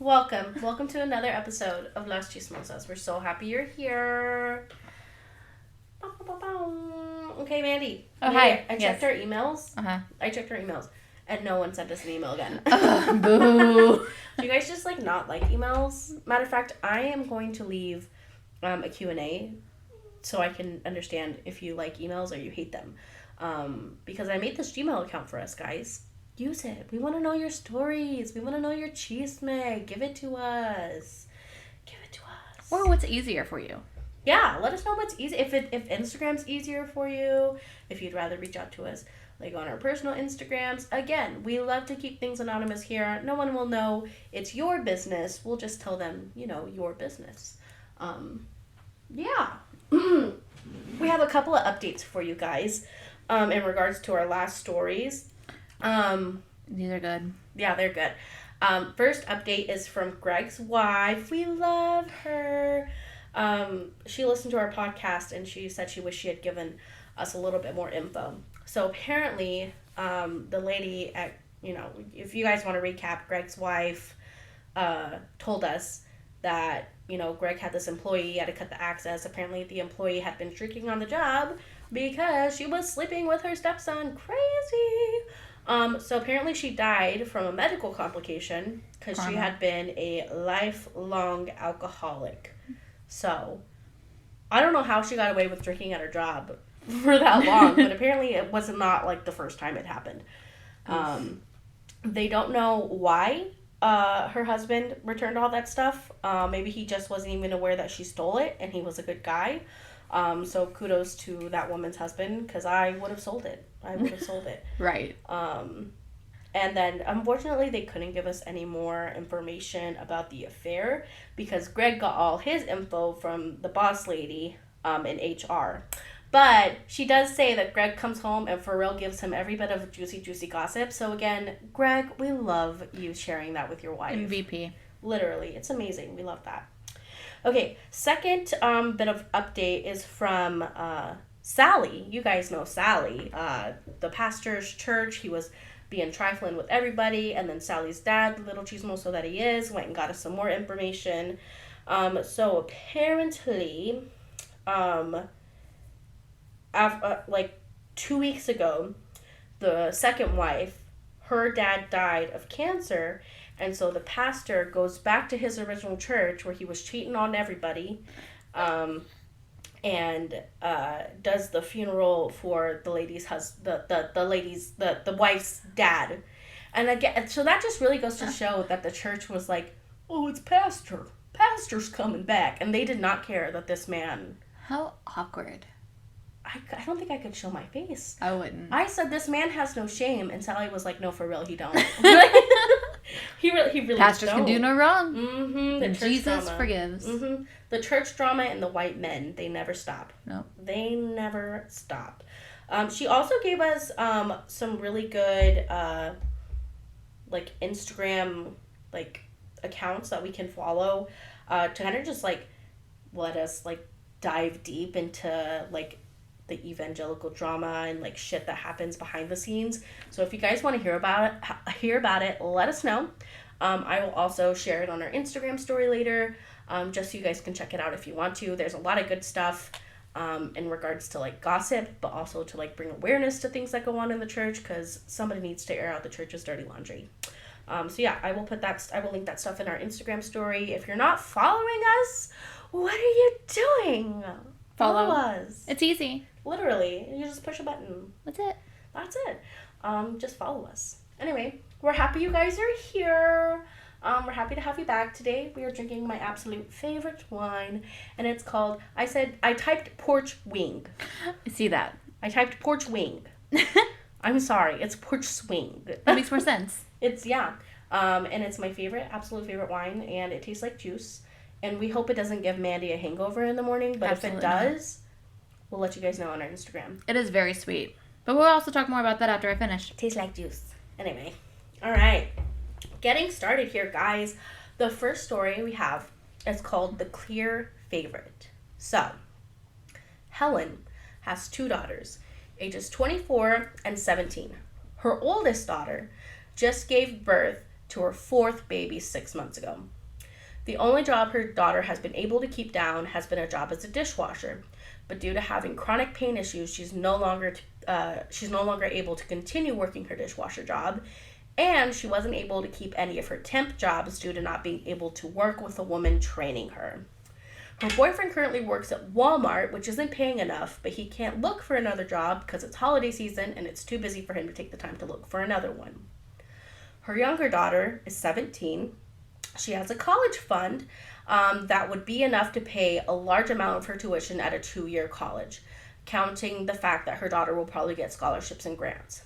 Welcome to another episode of Las.chismosas. We're so happy you're here. Okay, Mandy. Oh, hi. I checked our emails. Uh-huh. I checked our emails, and no one sent us an email again. Boo. Do you guys just, not like emails? Matter of fact, I am going to leave a Q&A so I can understand if you like emails or you hate them. Because I made this Gmail account for us, guys. Use it. We want to know your stories. We want to know your chisme. Give it to us. Or what's easier for you. Yeah, let us know what's easy. If Instagram's easier for you, if you'd rather reach out to us on our personal Instagrams. Again, we love to keep things anonymous here. No one will know it's your business. We'll just tell them, your business. Yeah. We have a couple of updates for you guys in regards to our last stories. These are good. Yeah, they're good. First update is from Greg's wife. We love her. She listened to our podcast and she said she wished she had given us a little bit more info. So apparently, the lady at, if you guys want to recap, Greg's wife told us that, Greg had this employee, he had to cut the access. Apparently the employee had been drinking on the job because she was sleeping with her stepson. Crazy. So apparently she died from a medical complication because she had been a lifelong alcoholic. So, I don't know how she got away with drinking at her job for that long, but apparently it was not the first time it happened. They don't know why her husband returned all that stuff. Maybe he just wasn't even aware that she stole it and he was a good guy. So kudos to that woman's husband because I would have sold it. Right. And then, unfortunately, they couldn't give us any more information about the affair because Greg got all his info from the boss lady in HR. But she does say that Greg comes home and for real gives him every bit of juicy gossip. So, again, Greg, we love you sharing that with your wife. MVP. Literally. It's amazing. We love that. Okay, second bit of update is from Sally. You guys know Sally. The pastor's church, he was being trifling with everybody, and then Sally's dad, the little chismoso that he is, went and got us some more information. So apparently, after, 2 weeks ago, the second wife, her dad died of cancer, and so the pastor goes back to his original church where he was cheating on everybody, and does the funeral for the lady's the wife's dad. And again, so that just really goes to show that the church was like, oh, it's pastor's coming back, and they did not care that this man. How awkward. I don't think I could show my face. I wouldn't. I said this man has no shame, and Sally was like, no, for real, he don't. He really Pastors don't. can do no wrong. Mm-hmm. The Jesus drama. forgives. Mm-hmm. The church drama and the white men, they never stop. No. They never stop. She also gave us some really good Instagram accounts that we can follow to kind of just let us dive deep into the evangelical drama and shit that happens behind the scenes. So if you guys want to hear about it, let us know. I will also share it on our Instagram story later, just so you guys can check it out if you want to. There's a lot of good stuff in regards to gossip, but also to bring awareness to things that go on in the church, because somebody needs to air out the church's dirty laundry. So yeah, I will link that stuff in our Instagram story. If you're not following us, what are you doing? Follow us. It's easy. Literally. You just push a button. That's it. Just follow us. Anyway, we're happy you guys are here. We're happy to have you back. Today we are drinking my absolute favorite wine, and it's called, I typed Porch Wing. I see that. I typed Porch Wing. I'm sorry, it's Porch Swing. That makes more sense. And it's my absolute favorite wine, and it tastes like juice. And we hope it doesn't give Mandy a hangover in the morning, but Absolutely if it does, we'll let you guys know on our Instagram. It is very sweet. But we'll also talk more about that after I finish. Tastes like juice. Anyway. All right. Getting started here, guys. The first story we have is called The Clear Favorite. So, Helen has 2 daughters, ages 24 and 17. Her oldest daughter just gave birth to her 4th baby 6 months ago. The only job her daughter has been able to keep down has been a job as a dishwasher. But due to having chronic pain issues, she's no longer able to continue working her dishwasher job, and she wasn't able to keep any of her temp jobs due to not being able to work with a woman training her. Her boyfriend currently works at Walmart, which isn't paying enough, but he can't look for another job because it's holiday season and it's too busy for him to take the time to look for another one. Her younger daughter is 17. She has a college fund that would be enough to pay a large amount of her tuition at a 2-year college, counting the fact that her daughter will probably get scholarships and grants.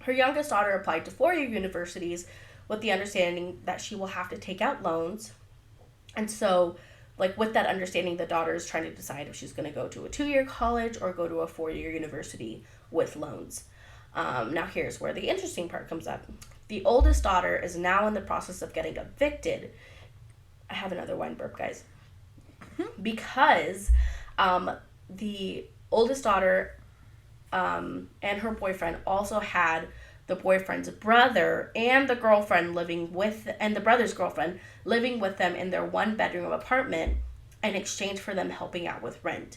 Her youngest daughter applied to 4-year universities with the understanding that she will have to take out loans. And so, with that understanding, the daughter is trying to decide if she's going to go to a 2-year college or go to a 4-year university with loans. Now here's where the interesting part comes up. The oldest daughter is now in the process of getting evicted. I have another wine burp, guys. Because the oldest daughter and her boyfriend also had the boyfriend's brother and the brother's girlfriend living with them in their 1-bedroom apartment in exchange for them helping out with rent.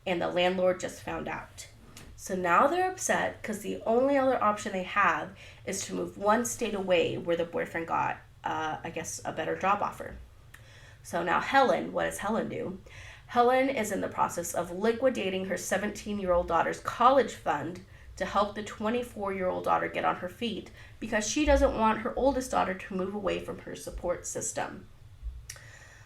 And the landlord just found out. So now they're upset because the only other option they have is to move 1 state away where the boyfriend got, a better job offer. So now Helen, what does Helen do? Helen is in the process of liquidating her 17-year-old daughter's college fund to help the 24-year-old daughter get on her feet because she doesn't want her oldest daughter to move away from her support system.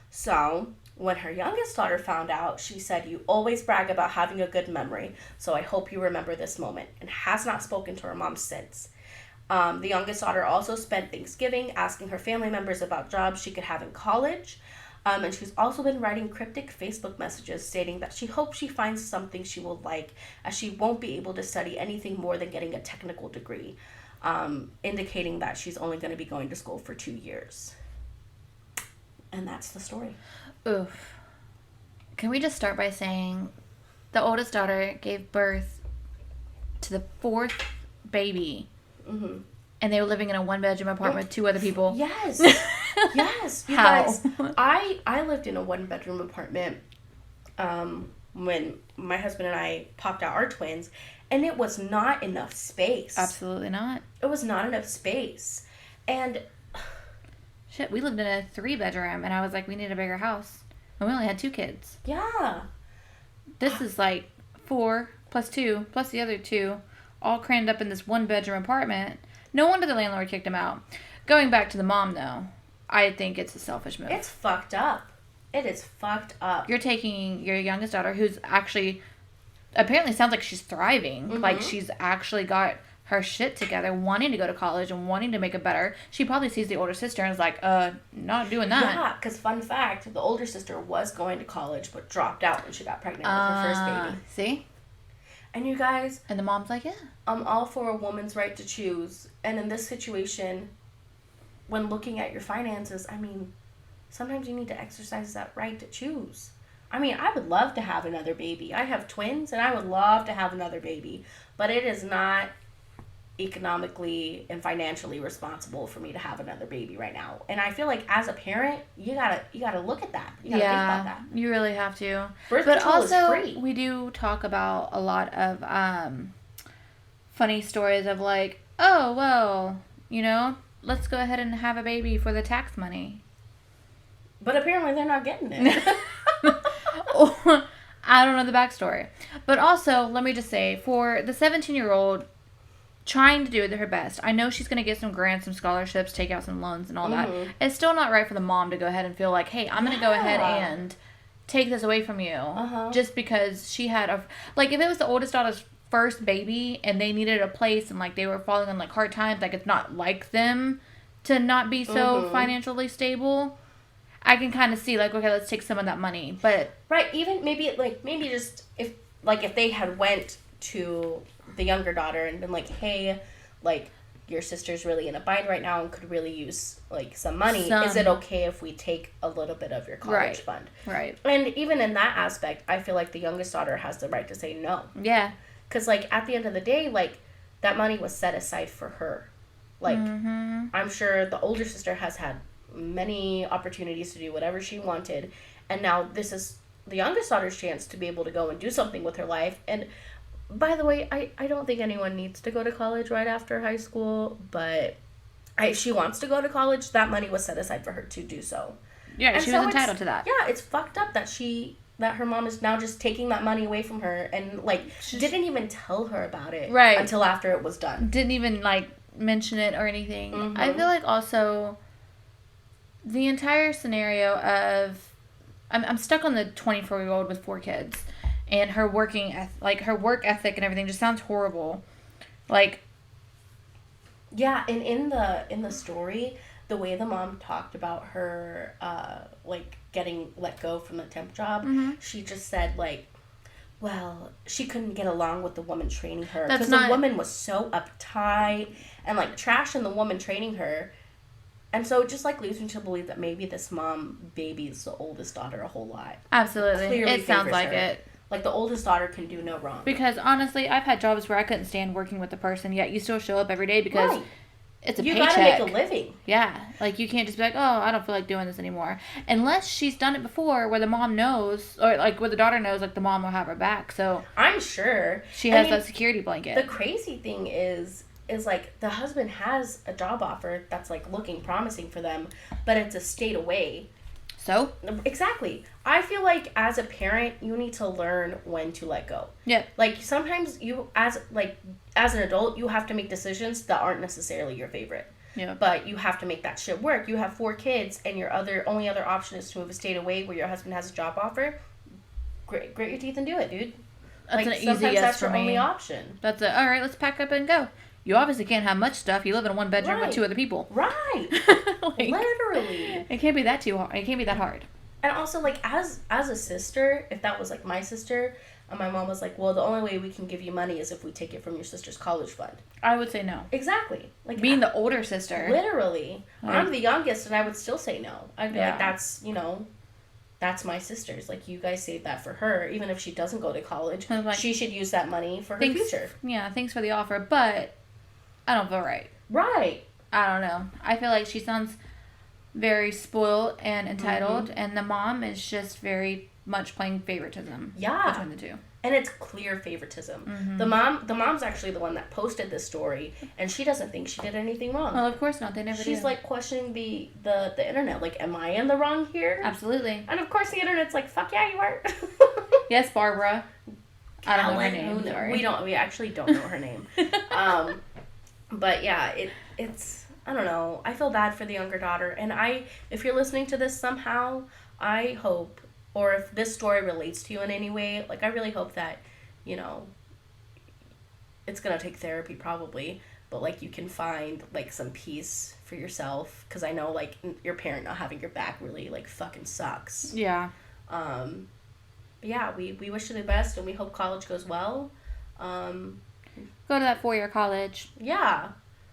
So when her youngest daughter found out, she said, "You always brag about having a good memory, so I hope you remember this moment," and has not spoken to her mom since. The youngest daughter also spent Thanksgiving asking her family members about jobs she could have in college. And she's also been writing cryptic Facebook messages stating that she hopes she finds something she will like, as she won't be able to study anything more than getting a technical degree, indicating that she's only going to be going to school for 2 years. And that's the story. Oof. Can we just start by saying the oldest daughter gave birth to the 4th baby, and they were living in a 1-bedroom apartment with 2 other people? Yes. Yes. You How? guys, I lived in a 1-bedroom apartment when my husband and I popped out our twins, and it was not enough space. Absolutely not. It was not enough space. And shit, we lived in a 3-bedroom, and I was like, we need a bigger house. And we only had 2 kids. Yeah. This is 4 plus 2 plus the other 2 all crammed up in this 1-bedroom apartment. No wonder the landlord kicked him out. Going back to the mom, though, I think it's a selfish move. It's fucked up. It is fucked up. You're taking your youngest daughter, who's actually, apparently sounds like she's thriving. She's actually got her shit together, wanting to go to college and wanting to make it better. She probably sees the older sister and is like, not doing that. Yeah, because fun fact, the older sister was going to college but dropped out when she got pregnant with her first baby. See? And you guys... And the mom's like, yeah. I'm all for a woman's right to choose. And in this situation, when looking at your finances, sometimes you need to exercise that right to choose. I would love to have another baby. I have twins, and I would love to have another baby. But it is not economically and financially responsible for me to have another baby right now. And I feel like as a parent, you gotta look at that. You gotta think about that. You really have to. Birth but control also, is free. We do talk about a lot of funny stories of oh, well, let's go ahead and have a baby for the tax money. But apparently they're not getting it. I don't know the backstory. But also, let me just say, for the 17-year-old trying to do her best, I know she's going to get some grants, some scholarships, take out some loans and all that. It's still not right for the mom to go ahead and feel like, hey, I'm going to go ahead and take this away from you. Just because she had if it was the oldest daughter's first baby and they needed a place and they were falling on hard times, it's not like them to not be so financially stable. I can kind of see okay, let's take some of that money, but right, even maybe just if they had went to the younger daughter and been hey, your sister's really in a bind right now and could really use some money. Is it okay if we take a little bit of your college fund? Right. And even in that aspect, I feel like the youngest daughter has the right to say no. Yeah. Because at the end of the day, that money was set aside for her. I'm sure the older sister has had many opportunities to do whatever she wanted. And now this is the youngest daughter's chance to be able to go and do something with her life. And by the way, I don't think anyone needs to go to college right after high school, but if she wants to go to college, that money was set aside for her to do so. Yeah, and she so was entitled to that. Yeah, it's fucked up that her mom is now just taking that money away from her and, like, didn't even tell her about it until after it was done. Didn't even, like, mention it or anything. Mm-hmm. I feel like also the entire scenario of I'm stuck on the 24-year-old with 4 kids, and her work ethic and everything just sounds horrible. Like, yeah, and in the story, the way the mom talked about her like getting let go from the temp job, she just said, like, well, she couldn't get along with the woman training her because the woman was so uptight and, like, trashing the woman training her. And so it just, like, leaves me to believe that maybe this mom babies the oldest daughter a whole lot. Absolutely. Clearly it sounds like her. it. Like, the oldest daughter can do no wrong. Because, honestly, I've had jobs where I couldn't stand working with the person, yet you still show up every day because it's a paycheck. You gotta make a living. Yeah. Like, you can't just be like, oh, I don't feel like doing this anymore. Unless she's done it before where the mom knows, or, like, where the daughter knows, like, the mom will have her back. So I'm sure. She has that security blanket. The crazy thing is like the husband has a job offer that's, like, looking promising for them, but it's a state away. So? Exactly. I feel like as a parent, you need to learn when to let go. Yeah. Like, sometimes you, as an adult, you have to make decisions that aren't necessarily your favorite. Yeah. But you have to make that shit work. You have 4 kids, and your only other option is to move a state away where your husband has a job offer. Grit your teeth and do it, dude. That's an easy yes for me. Sometimes that's your only option. That's it. All right, let's pack up and go. You obviously can't have much stuff. You live in a 1-bedroom with 2 other people. Right. Like, literally. It can't be that too hard. It can't be that hard. And also, like, as a sister, if that was, like, my sister, and my mom was like, well, the only way we can give you money is if we take it from your sister's college fund. I would say no. Exactly. Like, being the older sister. Literally. Like, I'm the youngest, and I would still say no. I'd be like, that's my sister's. Like, you guys save that for her. Even if she doesn't go to college, like, she should use that money for her future. Yeah, thanks for the offer, but I don't feel right. Right. I don't know. I feel like she sounds very spoiled and entitled, and the mom is just very much playing favoritism between the two. And it's clear favoritism. The mom's actually the one that posted this story, and she doesn't think she did anything wrong. Well, of course not. They never She's do. Like, questioning the internet. Like, am I in the wrong here? Absolutely. And of course the internet's like, fuck yeah, you are. Yes, Barbara. I don't know her name. Sorry. We actually don't know her name. But yeah, it's I don't know. I feel bad for the younger daughter, and if you're listening to this somehow, I hope, or if this story relates to you in any way, like, I really hope that, it's gonna take therapy probably, but, like, you can find, like, some peace for yourself, because I know, like, your parent not having your back really, like, fucking sucks. Yeah. Yeah, we wish you the best, and we hope college goes well. Go to that 4-year college. Yeah.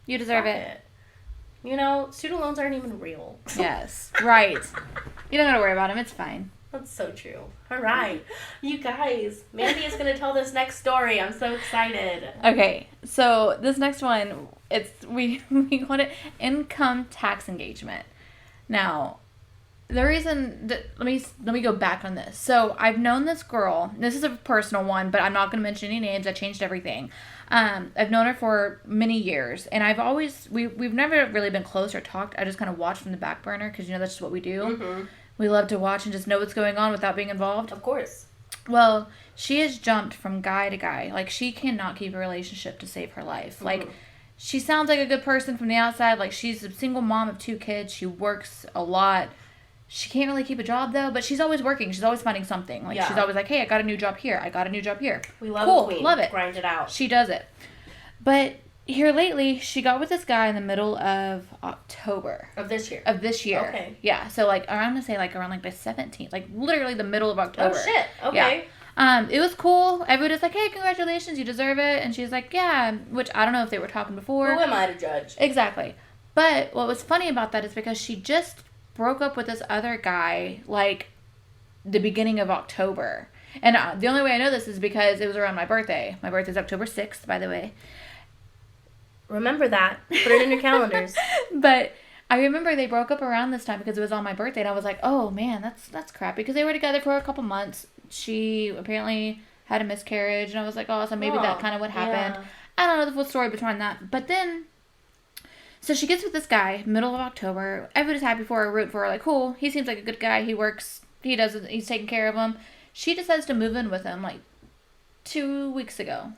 You deserve it. Student loans aren't even real. Yes. Right. You don't gotta worry about them. It's fine. That's so true. All right. You guys, Mandy is going to tell this next story. I'm so excited. Okay. So this next one, we call it income tax engagement. Now, the reason that, let me go back on this. So I've known this girl. This is a personal one, but I'm not going to mention any names. I changed everything. I've known her for many years, and we've never really been close or talked. I just kind of watched from the back burner because that's just what we do. Mm-hmm. We love to watch and just know what's going on without being involved. Of course. Well, she has jumped from guy to guy. Like, she cannot keep a relationship to save her life. Mm-hmm. Like, she sounds like a good person from the outside. Like, she's a single mom of 2 kids. She works a lot. She can't really keep a job, though, but she's always working. She's always finding something. Like, she's always like, hey, I got a new job here. I got a new job here. We love a queen. Love it. Grind it out. She does it. But here lately, she got with this guy in the middle of October. Of this year? Okay. Yeah, so, like, I'm going to say, like, around, like, the 17th. Like, literally the middle of October. Oh, shit. Okay. Yeah. It was cool. Everybody was like, hey, congratulations, you deserve it. And she's like, yeah, which I don't know if they were talking before. Who am I to judge? Exactly. But what was funny about that is because she just broke up with this other guy, like, the beginning of October. And the only way I know this is because it was around my birthday. My birthday's October 6th, by the way. Remember that. Put it in your calendars. But I remember they broke up around this time because it was on my birthday, and I was like, oh man, that's crappy, because they were together for a couple months. She apparently had a miscarriage, and I was like, oh, so maybe that kind of what happened. Yeah. I don't know the full story behind that. But then, so she gets with this guy, middle of October. Everybody's happy for her, root for her, like, cool, he seems like a good guy, he works, he's taking care of him. She decides to move in with him, like, 2 weeks ago.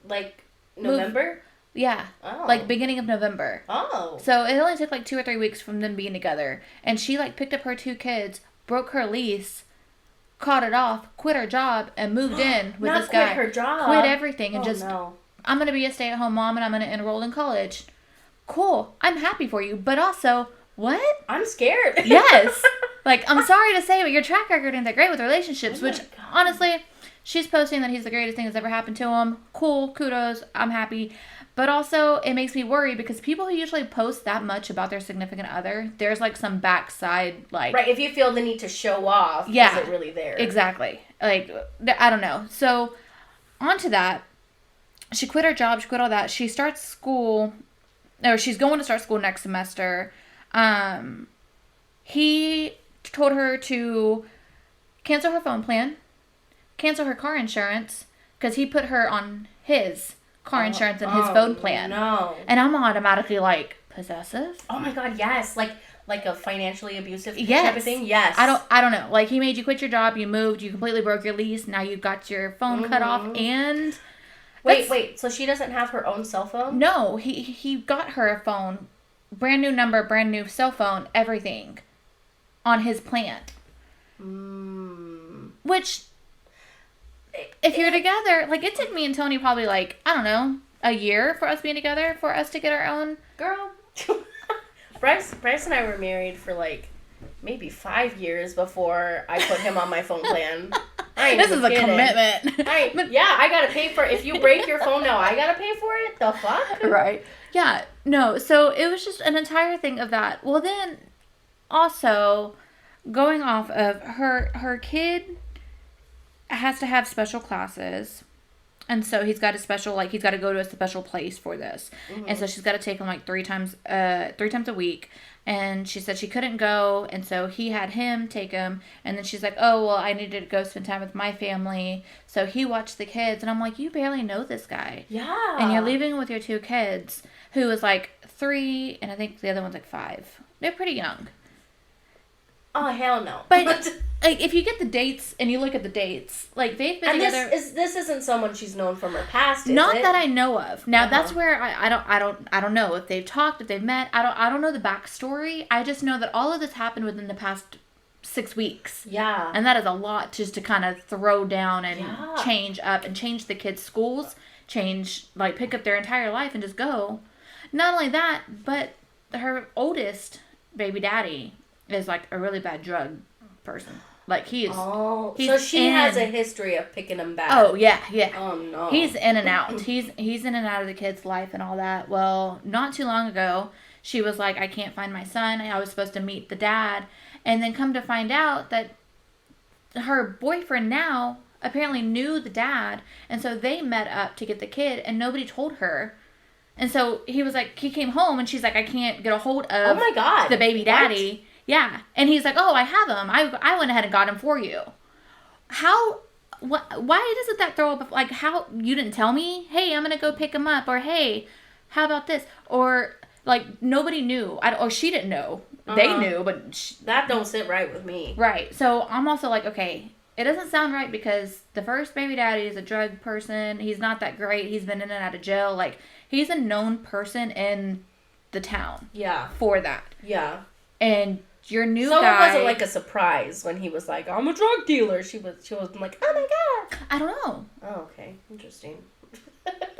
Like, November? Yeah. Oh. Like, beginning of November. Oh. So it only took, like, 2 or 3 weeks from them being together. And she, like, picked up her 2 kids, broke her lease, caught it off, quit her job, and moved in with this guy. Not quit her job. Quit everything and no. I'm going to be a stay-at-home mom, and I'm going to enroll in college. Cool. I'm happy for you. But also, what? I'm scared. Yes. Like, I'm sorry to say, but your track record ain't that great with relationships, which, God. honestly, she's posting that he's the greatest thing that's ever happened to him. Cool. Kudos. I'm happy. But also, it makes me worry because people who usually post that much about their significant other, there's, like, some backside, like... Right, if you feel the need to show off, yeah, is it really there? Exactly. Like, I don't know. So, on to that. She quit her job. She quit all that. She starts school... Or she's going to start school next semester. He told her to cancel her phone plan, cancel her car insurance, because he put her on his car insurance and his phone plan. No. And I'm automatically like, possessive? Oh my God, yes. Like a financially abusive yes. type of thing? Yes. I don't know. Like, he made you quit your job, you moved, you completely broke your lease, now you've got your phone cut off, and... Wait, so she doesn't have her own cell phone? No, he got her a phone, brand new number, brand new cell phone, everything, on his plan. Which, if you're together, like, it took me and Tony probably, like, I don't know, a year for us being together, for us to get our own. Girl. Bryce and I were married for, like, maybe 5 years before I put him on my phone plan. This is a commitment. I gotta pay for it. If you break your phone now, I gotta pay for it? The fuck? Right. Yeah. No, so it was just an entire thing of that. Well, then, also, going off of her kid has to have special classes. And so he's got he's got to go to a special place for this. Mm-hmm. And so she's got to take him like 3 times a week. And she said she couldn't go. And so he had him take him. And then she's like, oh, well, I needed to go spend time with my family. So he watched the kids. And I'm like, you barely know this guy. Yeah. And you're leaving with your 2 kids, who is like 3, and I think the other one's like 5. They're pretty young. Oh, hell no. But, like, if you get the dates and you look at the dates, like, they've been together. This isn't someone she's known from her past, is Not it? that I know of. Now, that's where I don't know if they've talked, if they've met. I don't know the backstory. I just know that all of this happened within the past 6 weeks. Yeah. And that is a lot just to kind of throw down and change up and change the kids' schools, pick up their entire life and just go. Not only that, but her oldest baby daddy is like a really bad drug person. Like, he is. Oh, so she has a history of picking him back. Oh, yeah. Oh, no. He's in and out. He's in and out of the kid's life and all that. Well, not too long ago, she was like, I can't find my son. I was supposed to meet the dad. And then come to find out that her boyfriend now apparently knew the dad. And so they met up to get the kid, and nobody told her. And so he was like, he came home, and she's like, I can't get a hold of oh my God. the baby daddy. What? Yeah. And he's like, oh, I have him. I went ahead and got him for you. Why doesn't that throw up, like, how, you didn't tell me? Hey, I'm going to go pick him up. Or, hey, how about this? Or, like, nobody knew. Or she didn't know. They knew, but... that don't sit right with me. Right. So, I'm also like, okay, it doesn't sound right because the first baby daddy is a drug person. He's not that great. He's been in and out of jail. Like, he's a known person in the town. Yeah. For that. Yeah. And... your new guy... So it wasn't like a surprise when he was like, I'm a drug dealer. She was like, oh my God. I don't know. Oh, okay. Interesting.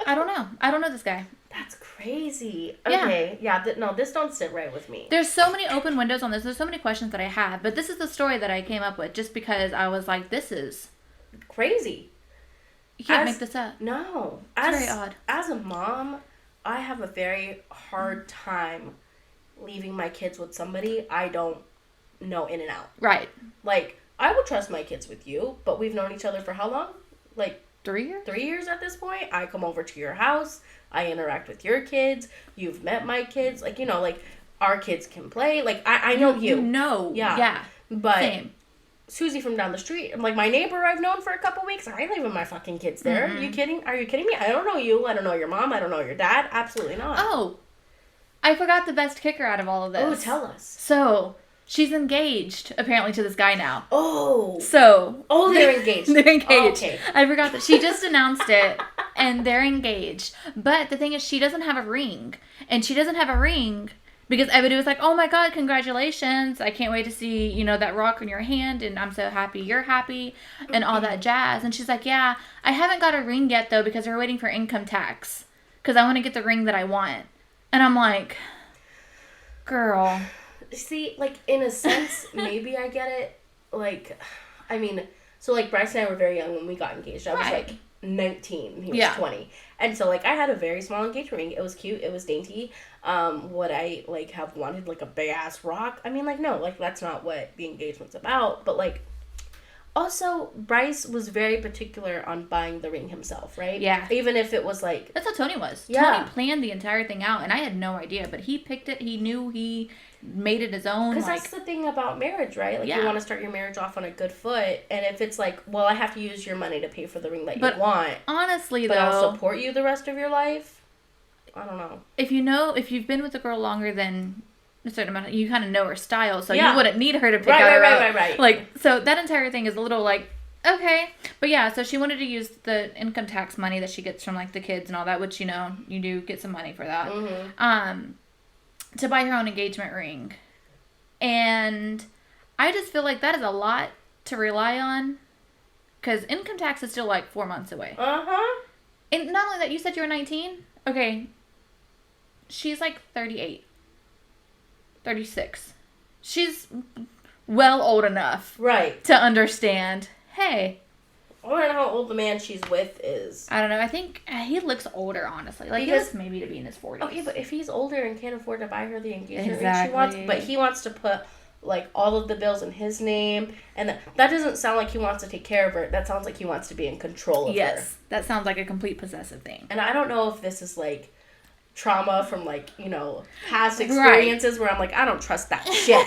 I don't know. I don't know this guy. That's crazy. Okay. Yeah. No, this don't sit right with me. There's so many open windows on this. There's so many questions that I have. But this is the story that I came up with just because I was like, this is... crazy. You can't make this up. No. It's very odd. As a mom, I have a very hard time leaving my kids with somebody I don't know in and out. Right. Like, I would trust my kids with you, but we've known each other for how long? Like, 3 years? 3 years at this point. I come over to your house. I interact with your kids. You've met my kids. Like, you know, like, our kids can play. Like, I know you. You know. Yeah. But Same. Susie from down the street, like my neighbor I've known for a couple weeks, I ain't leaving my fucking kids there. Mm-hmm. Are you kidding me? I don't know you. I don't know your mom. I don't know your dad. Absolutely not. Oh, I forgot the best kicker out of all of this. Oh, tell us. So, she's engaged, apparently, to this guy now. Oh. So. Oh, they're engaged. They're engaged. Oh, okay. I forgot that. She just announced it, and they're engaged. But the thing is, she doesn't have a ring. And she doesn't have a ring because everybody was like, oh my God, congratulations. I can't wait to see, you know, that rock in your hand. And I'm so happy you're happy and all that jazz. And she's like, yeah, I haven't got a ring yet, though, because we're waiting for income tax. Because I want to get the ring that I want. And I'm like, girl. See, like, in a sense, maybe I get it. Like, I mean, so, like, Bryce and I were very young when we got engaged. I was, like, 19. He was 20. And so, like, I had a very small engagement ring. It was cute. It was dainty. Would I, like, have wanted, like, a big-ass rock? I mean, like, no. Like, that's not what the engagement's about. But, like, also, Bryce was very particular on buying the ring himself, right? Yeah. Even if it was, like... That's how Tony was. Yeah. Tony planned the entire thing out, and I had no idea. But he picked it. He knew he made it his own. Because like, that's the thing about marriage, right? Like, you want to start your marriage off on a good foot. And if it's like, well, I have to use your money to pay for the ring that you want. Honestly, but though... I'll support you the rest of your life. I don't know. If you've been with a girl longer than a certain amount, you kind of know her style, so you wouldn't need her to pick out her out. Right. Like, so that entire thing is a little like, okay. But yeah, so she wanted to use the income tax money that she gets from, like, the kids and all that, which, you know, you do get some money for that, to buy her own engagement ring. And I just feel like that is a lot to rely on, because income tax is still, like, 4 months away. Uh-huh. And not only that, you said you were 19? Okay. She's, like, 38. 36. She's well old enough. Right. To understand, hey. I don't know how old the man she's with is. I don't know. I think he looks older, honestly. Like, he looks maybe to be in his 40s. Okay, but if he's older and can't afford to buy her the engagement ring she wants, but he wants to put, like, all of the bills in his name, and that doesn't sound like he wants to take care of her. That sounds like he wants to be in control of her. Yes, that sounds like a complete possessive thing. And I don't know if this is, like, trauma from, like, you know, past experiences where I'm like, I don't trust that shit.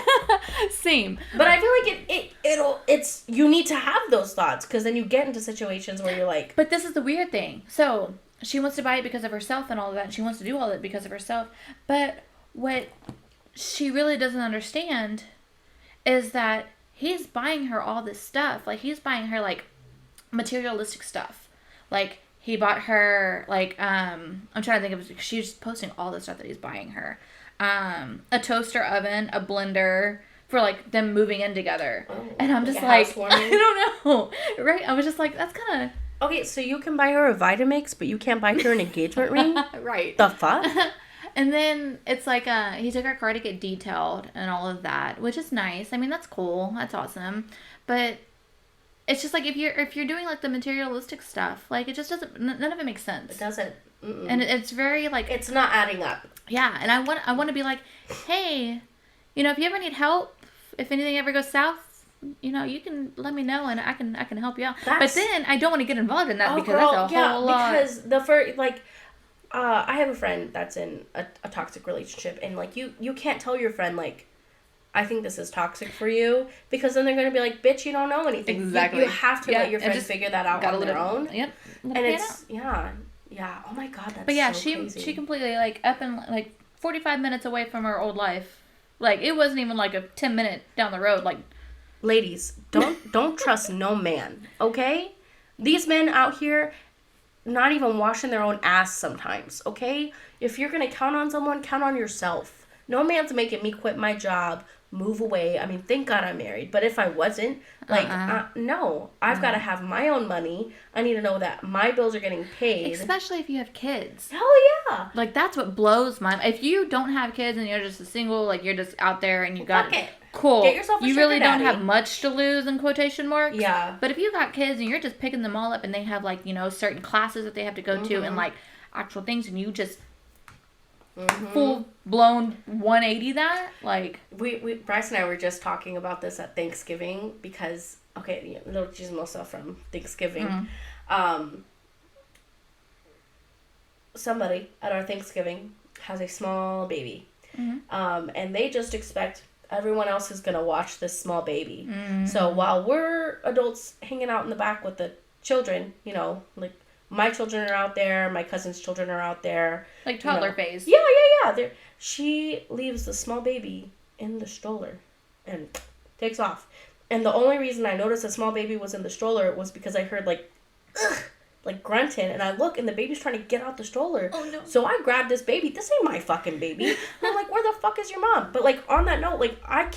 Same. But I feel like you need to have those thoughts, because then you get into situations where you're like... But this is the weird thing. So, she wants to buy it because of herself and all of that, and she wants to do all that because of herself. But what she really doesn't understand is that he's buying her all this stuff. Like, he's buying her, like, materialistic stuff. Like, he bought her, like, I'm trying to think of, she's posting all the stuff that he's buying her. A toaster oven, a blender, for, like, them moving in together. Oh, and I'm just like, I don't know. Right? I was just like, that's kind of... Okay, so you can buy her a Vitamix, but you can't buy her an engagement ring? Right. The fuck? And then it's like, he took her car to get detailed and all of that, which is nice. I mean, that's cool. That's awesome. But... it's just like if you're doing, like, the materialistic stuff, like, it just doesn't, none of it makes sense. It doesn't. Mm-mm. And it's very, like, it's not adding up. Yeah, and I want to be like, hey, you know, if you ever need help, if anything ever goes south, you know, you can let me know and I can help you out. But then I don't want to get involved in that because that's a whole lot. Because the first, like, I have a friend that's in a toxic relationship, and, like, you can't tell your friend, like, I think this is toxic for you, because then they're going to be like, bitch, you don't know anything. Exactly. You have to let your friend figure that out on their own. Yep. And it's, yeah. Oh my God, that's But yeah, so crazy. she completely, like, up and, like, 45 minutes away from her old life. Like, it wasn't even, like, a 10-minute down the road, like. Ladies, don't trust no man, okay? These men out here, not even washing their own ass sometimes, okay? If you're going to count on someone, count on yourself. No man's making me quit my job, move away. I mean, thank God I'm married. But if I wasn't, like, no. I've got to have my own money. I need to know that my bills are getting paid. Especially if you have kids. Hell yeah. Like, that's what blows my mind. If you don't have kids and you're just a single, like, you're just out there and you got it. Cool. Get yourself a you really sugar daddy. don't have much to lose in quotation marks. Yeah. But if you got kids and you're just picking them all up and they have, like, you know, certain classes that they have to go to and, like, actual things, and you just full blown 180 that, like, we Bryce and I were just talking about this at Thanksgiving, because little chismosa from Thanksgiving. Somebody at our Thanksgiving has a small baby. And they just expect everyone else is going to watch this small baby. Mm-hmm. So while we're adults hanging out in the back with the children, you know, like my children are out there, my cousin's children are out there. Like toddler phase. Yeah. She leaves the small baby in the stroller and takes off. And the only reason I noticed the small baby was in the stroller was because I heard like, ugh, like grunting, and I look and the baby's trying to get out the stroller. Oh no. So I grabbed this baby. This ain't my fucking baby. And I'm like, where the fuck is your mom? But like on that note, like I'm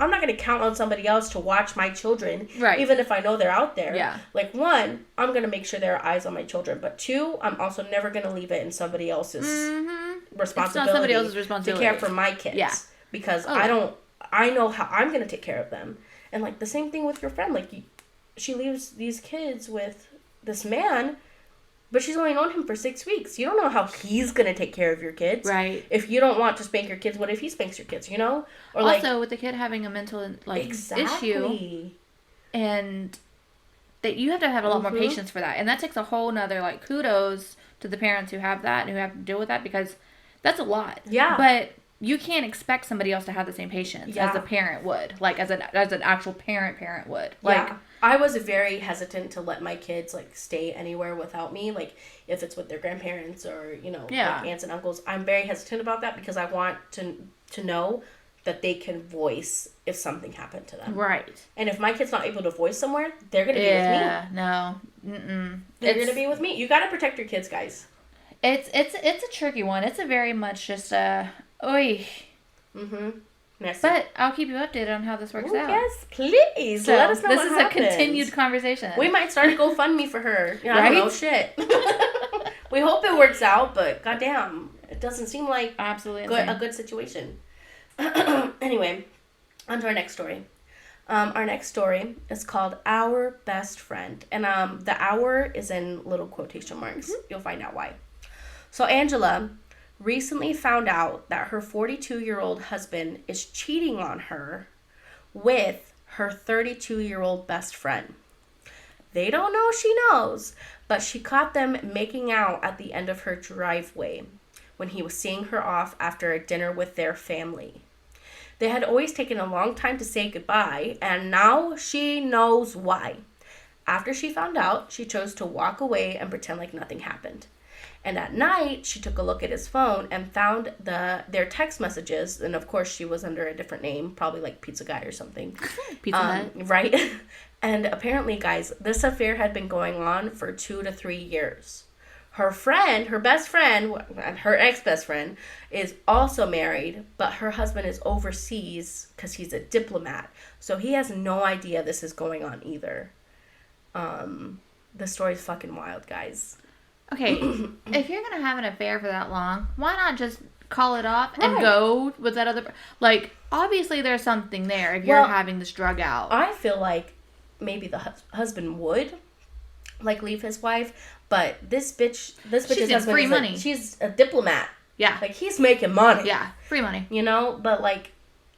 not gonna count on somebody else to watch my children. Right. Even if I know they're out there. Yeah. Like one, I'm gonna make sure there are eyes on my children. But two, I'm also never gonna leave it in somebody else's responsibility. It's not somebody else's responsibility To care for my kids. Yeah. Because I know how I'm gonna take care of them. And like the same thing with your friend. Like she leaves these kids with this man, but she's only known him for 6 weeks. You don't know how he's going to take care of your kids. Right. If you don't want to spank your kids, what if he spanks your kids, you know? Or also, with the kid having a mental issue, and that you have to have a lot more patience for that. And that takes a whole nother, like, kudos to the parents who have that and who have to deal with that, because that's a lot. Yeah. But you can't expect somebody else to have the same patience as a parent would. Like, as an actual parent would. Like, yeah. I was very hesitant to let my kids, like, stay anywhere without me. Like, if it's with their grandparents or, you know, like aunts and uncles. I'm very hesitant about that because I want to know that they can voice if something happened to them. Right. And if my kid's not able to voice somewhere, they're going to be with me. Yeah, no. Mm-mm. They're going to be with me. You got to protect your kids, guys. It's a tricky one. It's a very much just a... Oy. Messy. But I'll keep you updated on how this works out. Yes, please. So let us know what happens. This is a continued conversation. We might start a GoFundMe for her. Yeah, right? I don't know, shit. We hope it works out, but goddamn, it doesn't seem like a good situation. Anyway, on to our next story. Our next story is called Our Best Friend. And the hour is in little quotation marks. You'll find out why. So Angela recently found out that her 42-year-old husband is cheating on her with her 32-year-old best friend. They don't know she knows, but she caught them making out at the end of her driveway when he was seeing her off after a dinner with their family. They had always taken a long time to say goodbye, and now she knows why. After she found out, she chose to walk away and pretend like nothing happened. And at night, she took a look at his phone and found their text messages. And of course, she was under a different name, probably like Pizza Guy or something. Pizza Hut. Right? And apparently, guys, this affair had been going on for 2 to 3 years. Her friend, her best friend, her ex-best friend, is also married, but her husband is overseas because he's a diplomat. So he has no idea this is going on either. The story's fucking wild, guys. Okay, if you're gonna have an affair for that long, why not just call it off and go with that other... Like, obviously there's something there if you're having this drug out. I feel like maybe the husband would, like, leave his wife, but this bitch's husband free money. She's a diplomat. Yeah. Like, he's making money. Yeah, free money. You know, but, like,